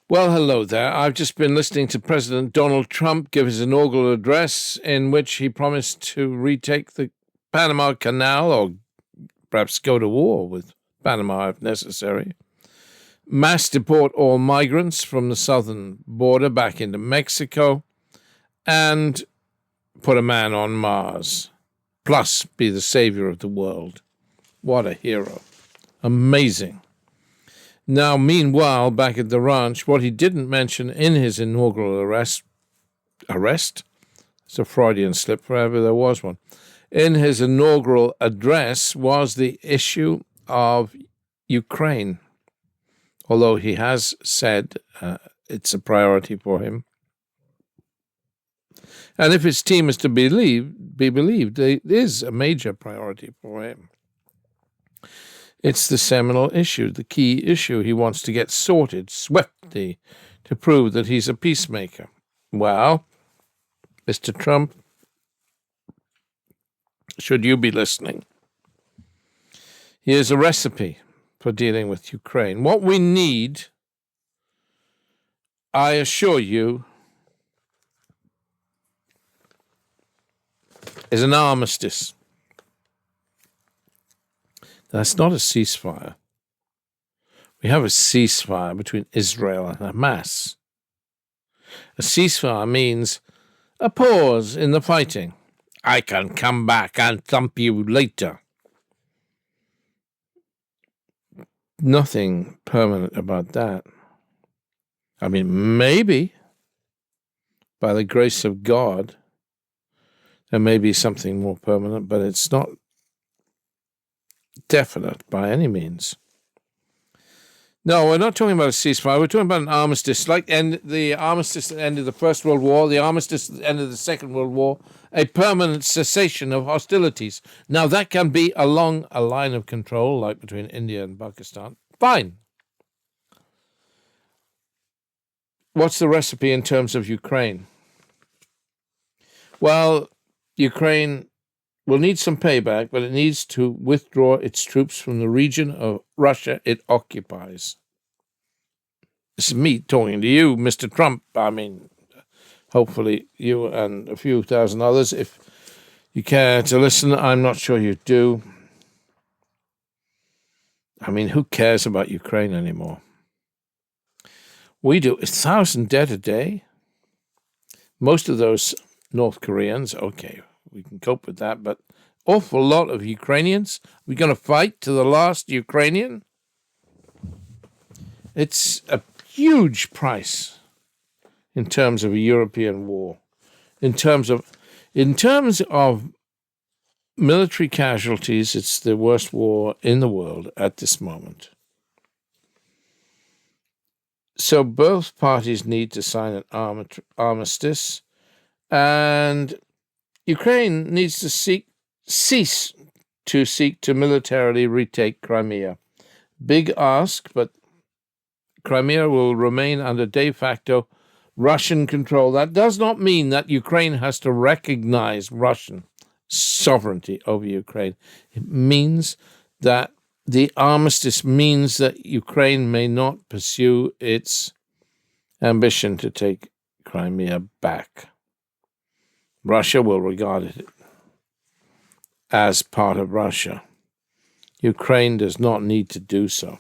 Well, hello there. I've just been listening to President Donald Trump give his inaugural address in which he promised to retake the Panama Canal or perhaps go to war with Panama if necessary, mass deport all migrants from the southern border back into Mexico, and put a man on Mars, plus be the savior of the world. What a hero. Amazing. Now, meanwhile, back at the ranch, what he didn't mention in his inaugural arrest, it's a Freudian slip, forever there was one, in his inaugural address was the issue of Ukraine, although he has said it's a priority for him. And if his team is to be believed, it is a major priority for him. It's the seminal issue, the key issue he wants to get sorted swiftly to prove that he's a peacemaker. Well, Mr. Trump, should you be listening, here's a recipe for dealing with Ukraine. What we need, I assure you, is an armistice. That's not a ceasefire. We have a ceasefire between Israel and Hamas. A ceasefire means a pause in the fighting. I can come back and thump you later. Nothing permanent about that. I mean, maybe, by the grace of God, there may be something more permanent, but it's not definite by any means. No, we're not talking about a ceasefire. We're talking about an armistice, like the armistice at the end of the First World War, the armistice at the end of the Second World War, a permanent cessation of hostilities. Now, that can be along a line of control, like between India and Pakistan. Fine. What's the recipe in terms of Ukraine? Well, Ukraine will need some payback, but it needs to withdraw its troops from the region of Russia it occupies. This is me talking to you, Mr. Trump. I mean, hopefully you and a few thousand others, if you care to listen. I'm not sure you do. I mean, who cares about Ukraine anymore? We do. 1,000 dead a day. Most of those North Koreans, okay, we can cope with that, but awful lot of Ukrainians. We're going to fight to the last Ukrainian. It's a huge price in terms of a European war. In terms of military casualties, it's the worst war in the world at this moment. So both parties need to sign an armistice, and Ukraine needs to cease to seek to militarily retake Crimea. Big ask, but Crimea will remain under de facto Russian control. That does not mean that Ukraine has to recognize Russian sovereignty over Ukraine. It means that the armistice means that Ukraine may not pursue its ambition to take Crimea back. Russia will regard it as part of Russia. Ukraine does not need to do so.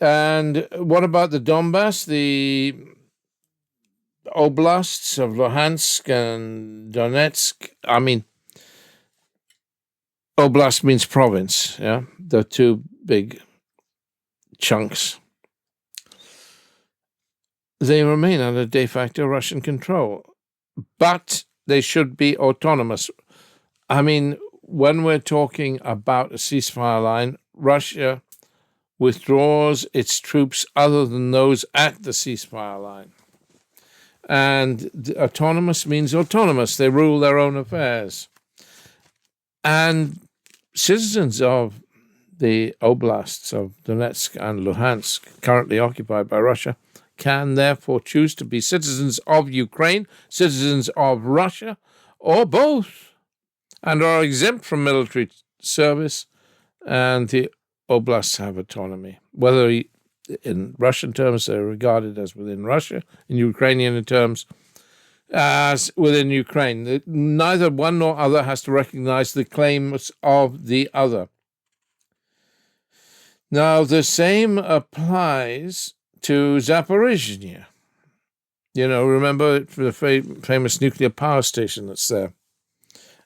And what about the Donbass, the oblasts of Luhansk and Donetsk? I mean, oblast means province, yeah? The two big chunks. They remain under de facto Russian control, but they should be autonomous. I mean, when we're talking about a ceasefire line, Russia withdraws its troops other than those at the ceasefire line. And autonomous means autonomous. They rule their own affairs. And citizens of the oblasts of Donetsk and Luhansk, currently occupied by Russia, can therefore choose to be citizens of Ukraine, citizens of Russia, or both, and are exempt from military service, and the oblasts have autonomy. Whether In Russian terms, they're regarded as within Russia. In Ukrainian terms, as within Ukraine. Neither one nor other has to recognize the claims of the other. Now, the same applies to Zaporizhzhia. You know, remember the famous nuclear power station that's there.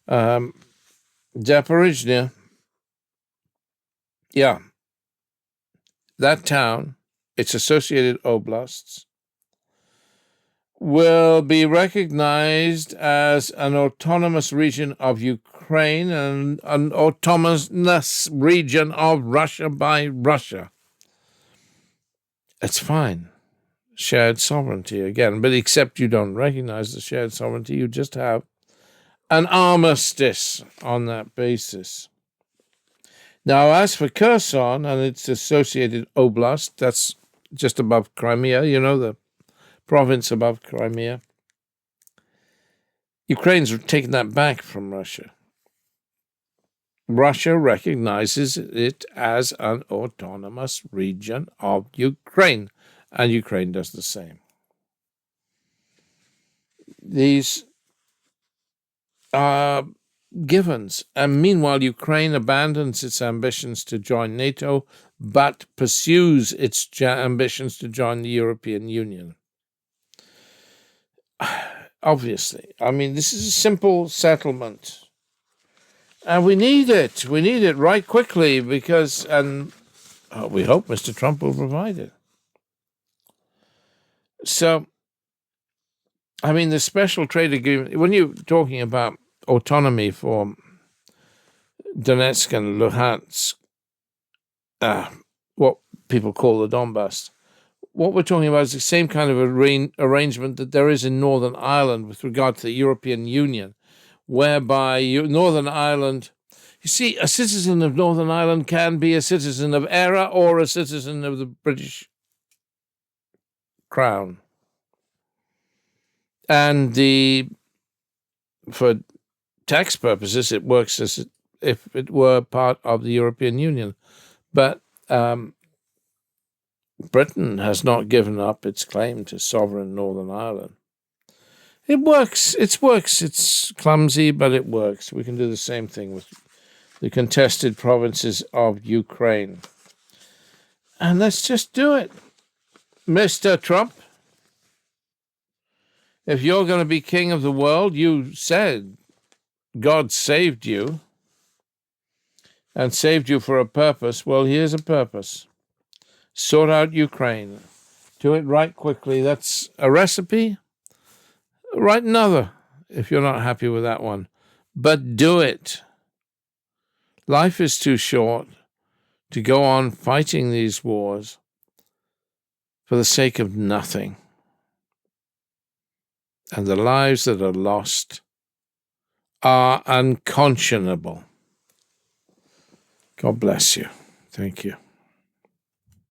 Zaporizhzhia, yeah, that town, its associated oblasts, will be recognized as an autonomous region of Ukraine and an autonomous region of Russia by Russia. It's fine. Shared sovereignty again, but except you don't recognize the shared sovereignty, you just have an armistice on that basis. Now, as for Kherson and its associated oblast, that's just above Crimea, you know, the province above Crimea, Ukraine's taken that back from Russia. Russia recognizes it as an autonomous region of Ukraine, and Ukraine does the same. These are givens, and meanwhile Ukraine abandons its ambitions to join NATO, but pursues its ambitions to join the European Union. Obviously, I mean, this is a simple settlement. And we need it. We need it right quickly because, and we hope Mr. Trump will provide it. So, I mean, the special trade agreement, when you're talking about autonomy for Donetsk and Luhansk, what people call the Donbass, what we're talking about is the same kind of arrangement that there is in Northern Ireland with regard to the European Union, whereby Northern Ireland, you see, a citizen of Northern Ireland can be a citizen of ERA or a citizen of the British Crown. And for tax purposes, it works as if it were part of the European Union. But Britain has not given up its claim to sovereign Northern Ireland. It works. It's clumsy, but it works. We can do the same thing with the contested provinces of Ukraine. And let's just do it. Mr. Trump, if you're going to be king of the world, you said God saved you and saved you for a purpose. Well, here's a purpose. Sort out Ukraine. Do it right quickly. That's a recipe. Write another if you're not happy with that one. But do it. Life is too short to go on fighting these wars for the sake of nothing. And the lives that are lost are unconscionable. God bless you. Thank you.